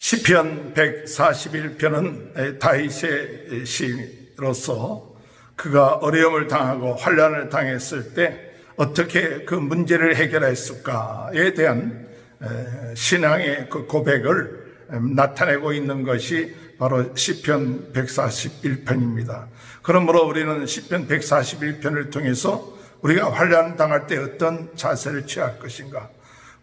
시편 141편은 다윗의 시로서 그가 어려움을 당하고 환난을 당했을 때 어떻게 그 문제를 해결했을까에 대한 신앙의 그 고백을 나타내고 있는 것이 바로 시편 141편입니다. 그러므로 우리는 시편 141편을 통해서 우리가 환난을 당할 때 어떤 자세를 취할 것인가,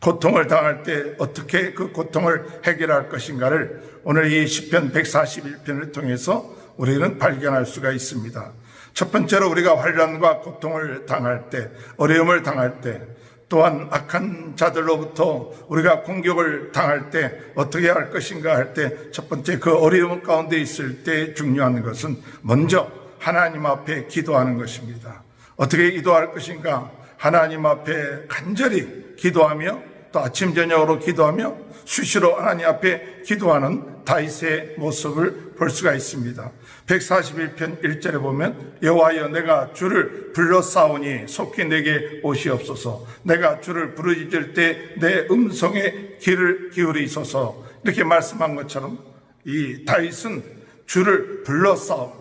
고통을 당할 때 어떻게 그 고통을 해결할 것인가를 오늘 이 시편 141편을 통해서 우리는 발견할 수가 있습니다. 첫 번째로 우리가 환난과 고통을 당할 때, 어려움을 당할 때, 또한 악한 자들로부터 우리가 공격을 당할 때 어떻게 할 것인가 할 때 첫 번째 그 어려움 가운데 있을 때 중요한 것은 먼저 하나님 앞에 기도하는 것입니다. 어떻게 기도할 것인가? 하나님 앞에 간절히 기도하며 또 아침 저녁으로 기도하며 수시로 하나님 앞에 기도하는 다윗의 모습을 볼 수가 있습니다. 141편 1절에 보면 여호와여 내가 주를 불러싸우니 속히 내게 오시옵소서. 내가 주를 부르짖을 때 내 음성에 귀를 기울이소서. 이렇게 말씀한 것처럼 이 다윗은 주를 불러싸움,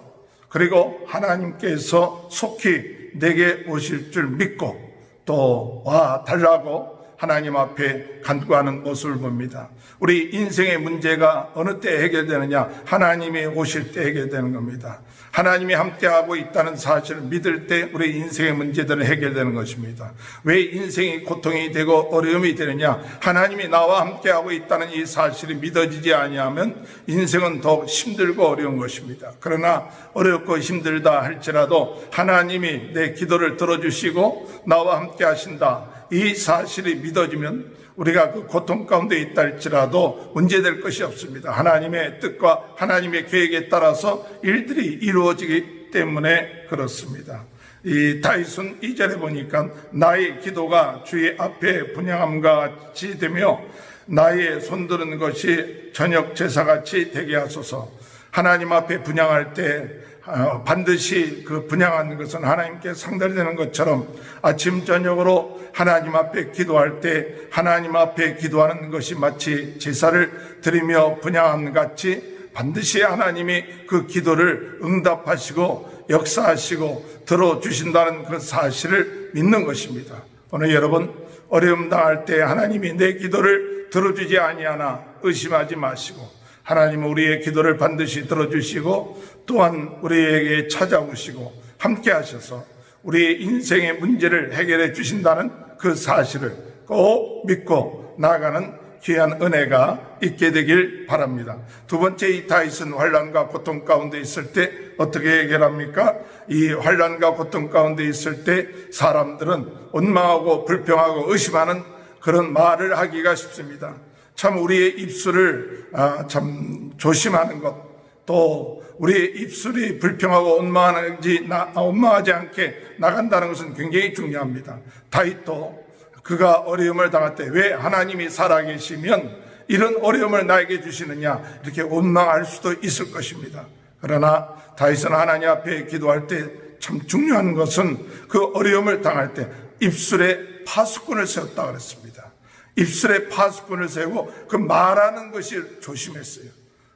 그리고 하나님께서 속히 내게 오실 줄 믿고 또 와 달라고 하나님 앞에 간구하는 모습을 봅니다. 우리 인생의 문제가 어느 때 해결되느냐? 하나님이 오실 때 해결되는 겁니다. 하나님이 함께하고 있다는 사실을 믿을 때 우리 인생의 문제들은 해결되는 것입니다. 왜 인생이 고통이 되고 어려움이 되느냐? 하나님이 나와 함께하고 있다는 이 사실이 믿어지지 아니하면 인생은 더욱 힘들고 어려운 것입니다. 그러나 어렵고 힘들다 할지라도 하나님이 내 기도를 들어주시고 나와 함께 하신다, 이 사실이 믿어지면 우리가 그 고통 가운데 있다 할지라도 문제될 것이 없습니다. 하나님의 뜻과 하나님의 계획에 따라서 일들이 이루어지기 때문에 그렇습니다. 이 다윗은 2절에 보니까 나의 기도가 주의 앞에 분향함과 같이 되며 나의 손드는 것이 저녁 제사같이 되게 하소서. 하나님 앞에 분향할 때 반드시 그 분향하는 것은 하나님께 상달되는 것처럼 아침 저녁으로 하나님 앞에 기도할 때 하나님 앞에 기도하는 것이 마치 제사를 드리며 분향함 같이 반드시 하나님이 그 기도를 응답하시고 역사하시고 들어주신다는 그 사실을 믿는 것입니다. 오늘 여러분 어려움 당할 때 하나님이 내 기도를 들어주지 아니하나 의심하지 마시고 하나님은 우리의 기도를 반드시 들어주시고 또한 우리에게 찾아오시고 함께 하셔서 우리의 인생의 문제를 해결해 주신다는 그 사실을 꼭 믿고 나아가는 귀한 은혜가 있게 되길 바랍니다. 두 번째, 이 다윗은 환난과 고통 가운데 있을 때 어떻게 해결합니까? 이 환난과 고통 가운데 있을 때 사람들은 원망하고 불평하고 의심하는 그런 말을 하기가 쉽습니다. 참 우리의 입술을 참 조심하는 것, 또 우리의 입술이 불평하고 원망하지 않게 나간다는 것은 굉장히 중요합니다. 다윗도 그가 어려움을 당할 때 왜 하나님이 살아계시면 이런 어려움을 나에게 주시느냐 이렇게 원망할 수도 있을 것입니다. 그러나 다윗은 하나님 앞에 기도할 때 참 중요한 것은 그 어려움을 당할 때 입술에 파수꾼을 세웠다 그랬습니다. 입술에 파수꾼을 세우고 그 말하는 것이 조심했어요.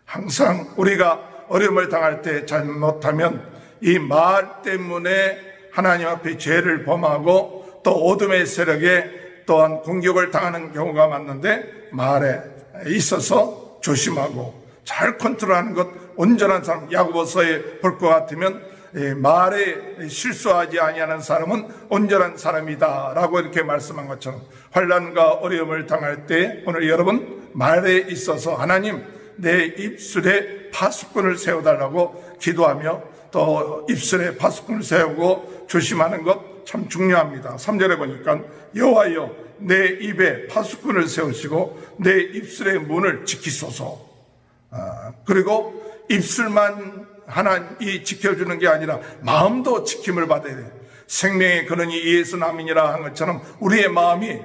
항상 우리가 어려움을 당할 때 잘못하면 이 말 때문에 하나님 앞에 죄를 범하고 또 어둠의 세력에 또한 공격을 당하는 경우가 많은데 말에 있어서 조심하고 잘 컨트롤하는 것, 온전한 사람, 야고보서에 볼 것 같으면 말에 실수하지 아니하는 사람은 온전한 사람이다 라고 이렇게 말씀한 것처럼 환난과 어려움을 당할 때 오늘 여러분 말에 있어서 하나님 내 입술에 파수꾼을 세워달라고 기도하며 또 입술에 파수꾼을 세우고 조심하는 것 참 중요합니다. 3절에 보니까 여호와여 내 입에 파수꾼을 세우시고 내 입술의 문을 지키소서. 그리고 입술만 하나님이 지켜주는 게 아니라 마음도 지킴을 받아야 돼요. 생명의 근원이 예수 남이니라 한 것처럼 우리의 마음이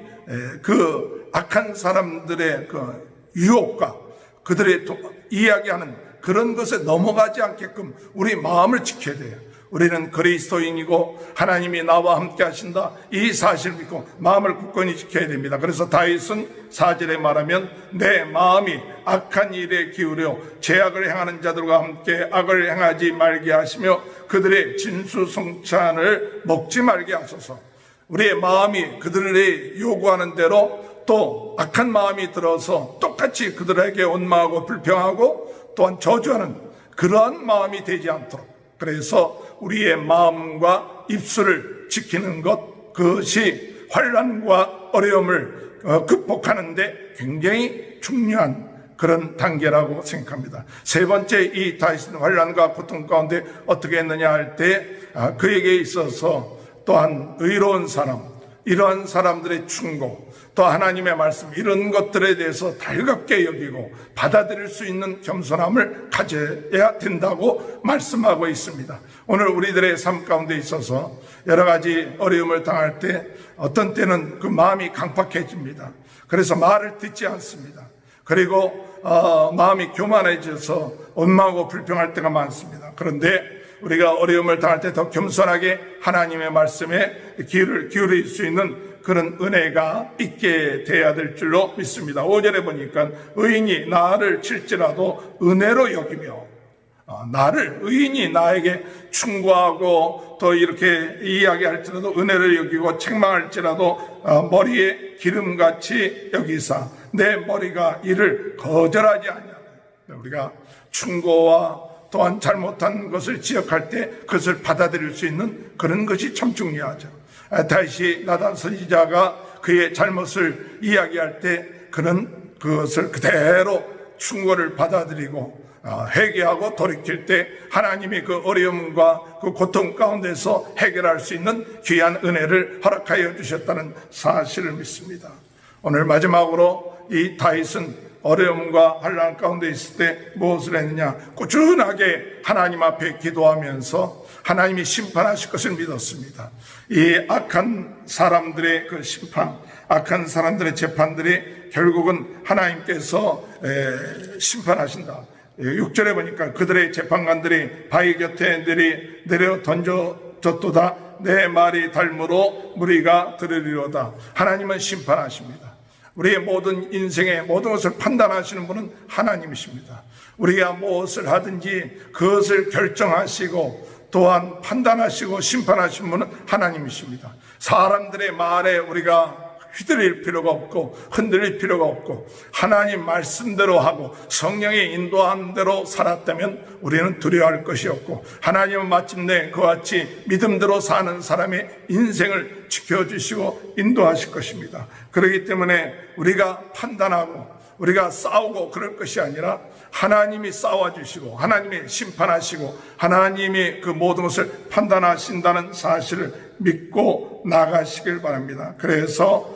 그 악한 사람들의 그 유혹과 그들의 이야기하는 그런 것에 넘어가지 않게끔 우리 마음을 지켜야 돼요. 우리는 그리스도인이고 하나님이 나와 함께 하신다, 이 사실을 믿고 마음을 굳건히 지켜야 됩니다. 그래서 다윗은 4절에 말하면 내 마음이 악한 일에 기울여 죄악을 행하는 자들과 함께 악을 행하지 말게 하시며 그들의 진수성찬을 먹지 말게 하소서. 우리의 마음이 그들이 요구하는 대로 또 악한 마음이 들어서 똑같이 그들에게 원망하고 불평하고 또한 저주하는 그러한 마음이 되지 않도록, 그래서 우리의 마음과 입술을 지키는 것, 그것이 환난과 어려움을 극복하는 데 굉장히 중요한 그런 단계라고 생각합니다. 세 번째, 이 다윗은 환난과 고통 가운데 어떻게 했느냐 할 때 그에게 있어서 또한 의로운 사람, 이러한 사람들의 충고, 또 하나님의 말씀, 이런 것들에 대해서 달갑게 여기고 받아들일 수 있는 겸손함을 가져야 된다고 말씀하고 있습니다. 오늘 우리들의 삶 가운데 있어서 여러 가지 어려움을 당할 때 어떤 때는 그 마음이 강팍해집니다. 그래서 말을 듣지 않습니다. 그리고 마음이 교만해져서 원망하고 불평할 때가 많습니다. 그런데 우리가 어려움을 당할 때 더 겸손하게 하나님의 말씀에 귀를 기울일 수 있는 그런 은혜가 있게 돼야 될 줄로 믿습니다. 5절에 보니까 의인이 나를 칠지라도 은혜로 여기며, 나를 의인이 나에게 충고하고 또 이렇게 이야기할지라도 은혜를 여기고 책망할지라도 머리에 기름같이 여기사 내 머리가 이를 거절하지 아니하네. 우리가 충고와 또한 잘못한 것을 지적할 때 그것을 받아들일 수 있는 그런 것이 참 중요하죠. 다시 나단 선지자가 그의 잘못을 이야기할 때 그는 그것을 그대로 충고를 받아들이고 회개하고 돌이킬 때 하나님이 그 어려움과 그 고통 가운데서 해결할 수 있는 귀한 은혜를 허락하여 주셨다는 사실을 믿습니다. 오늘 마지막으로 이 다윗은 어려움과 환난 가운데 있을 때 무엇을 했느냐? 꾸준하게 하나님 앞에 기도하면서 하나님이 심판하실 것을 믿었습니다. 이 악한 사람들의 그 심판, 악한 사람들의 재판들이 결국은 하나님께서 심판하신다. 6절에 보니까 그들의 재판관들이 바위 곁에 내려 던져졌도다. 내 말이 닮으로 무리가 들으리로다. 하나님은 심판하십니다. 우리의 모든 인생의 모든 것을 판단하시는 분은 하나님이십니다. 우리가 무엇을 하든지 그것을 결정하시고 또한 판단하시고 심판하시는 분은 하나님이십니다. 사람들의 말에 우리가 휘둘릴 필요가 없고 흔들릴 필요가 없고 하나님 말씀대로 하고 성령의 인도한 대로 살았다면 우리는 두려워할 것이 없고 하나님은 마침내 그와 같이 믿음대로 사는 사람의 인생을 지켜주시고 인도하실 것입니다. 그렇기 때문에 우리가 판단하고 우리가 싸우고 그럴 것이 아니라 하나님이 싸워주시고 하나님이 심판하시고 하나님이 그 모든 것을 판단하신다는 사실을 믿고 나가시길 바랍니다. 그래서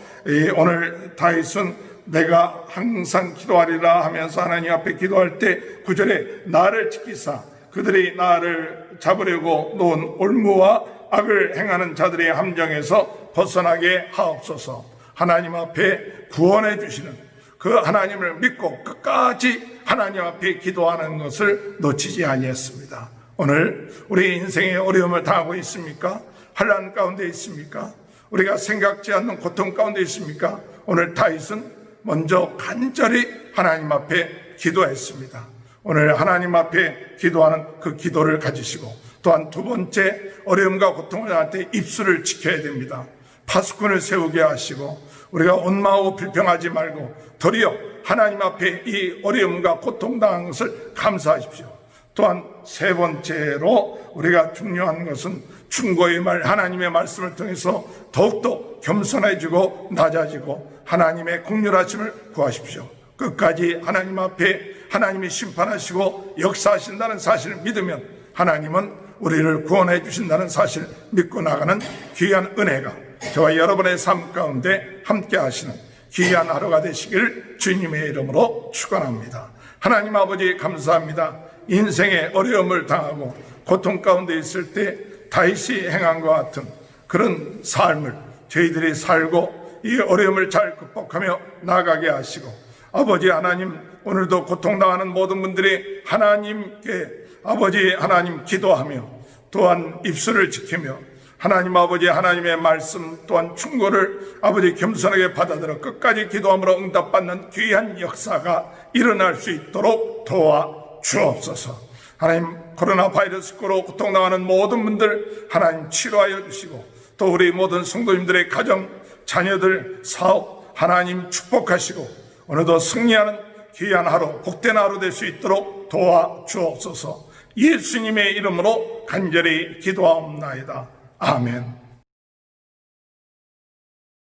오늘 다윗은 내가 항상 기도하리라 하면서 하나님 앞에 기도할 때 9절에 나를 지키사 그들이 나를 잡으려고 놓은 올무와 악을 행하는 자들의 함정에서 벗어나게 하옵소서. 하나님 앞에 구원해 주시는 그 하나님을 믿고 끝까지 하나님 앞에 기도하는 것을 놓치지 아니했습니다. 오늘 우리 인생의 어려움을 당하고 있습니까? 환난 가운데 있습니까? 우리가 생각지 않는 고통 가운데 있습니까? 오늘 다윗은 먼저 간절히 하나님 앞에 기도했습니다. 오늘 하나님 앞에 기도하는 그 기도를 가지시고 또한 두 번째 어려움과 고통을 할 때 입술을 지켜야 됩니다. 파수꾼을 세우게 하시고 우리가 원망하고 불평하지 말고 도리어 하나님 앞에 이 어려움과 고통당한 것을 감사하십시오. 또한 세 번째로 우리가 중요한 것은 충고의 말, 하나님의 말씀을 통해서 더욱더 겸손해지고 낮아지고 하나님의 긍휼하심을 구하십시오. 끝까지 하나님 앞에 하나님이 심판하시고 역사하신다는 사실을 믿으면 하나님은 우리를 구원해 주신다는 사실을 믿고 나가는 귀한 은혜가 저와 여러분의 삶 가운데 함께 하시는 귀한 하루가 되시길 주님의 이름으로 축원합니다. 하나님 아버지 감사합니다. 인생의 어려움을 당하고 고통 가운데 있을 때 다윗이 행한 것 같은 그런 삶을 저희들이 살고 이 어려움을 잘 극복하며 나가게 하시고 아버지 하나님 오늘도 고통당하는 모든 분들이 하나님께 아버지 하나님 기도하며 또한 입술을 지키며 하나님 아버지 하나님의 말씀 또한 충고를 아버지 겸손하게 받아들여 끝까지 기도함으로 응답받는 귀한 역사가 일어날 수 있도록 도와 주옵소서. 하나님, 코로나 바이러스로 고통당하는 모든 분들 하나님 치료하여 주시고, 또 우리 모든 성도님들의 가정, 자녀들, 사업 하나님 축복하시고 오늘도 승리하는 귀한 하루, 복된 하루 될 수 있도록 도와 주옵소서. 예수님의 이름으로 간절히 기도하옵나이다. 아멘.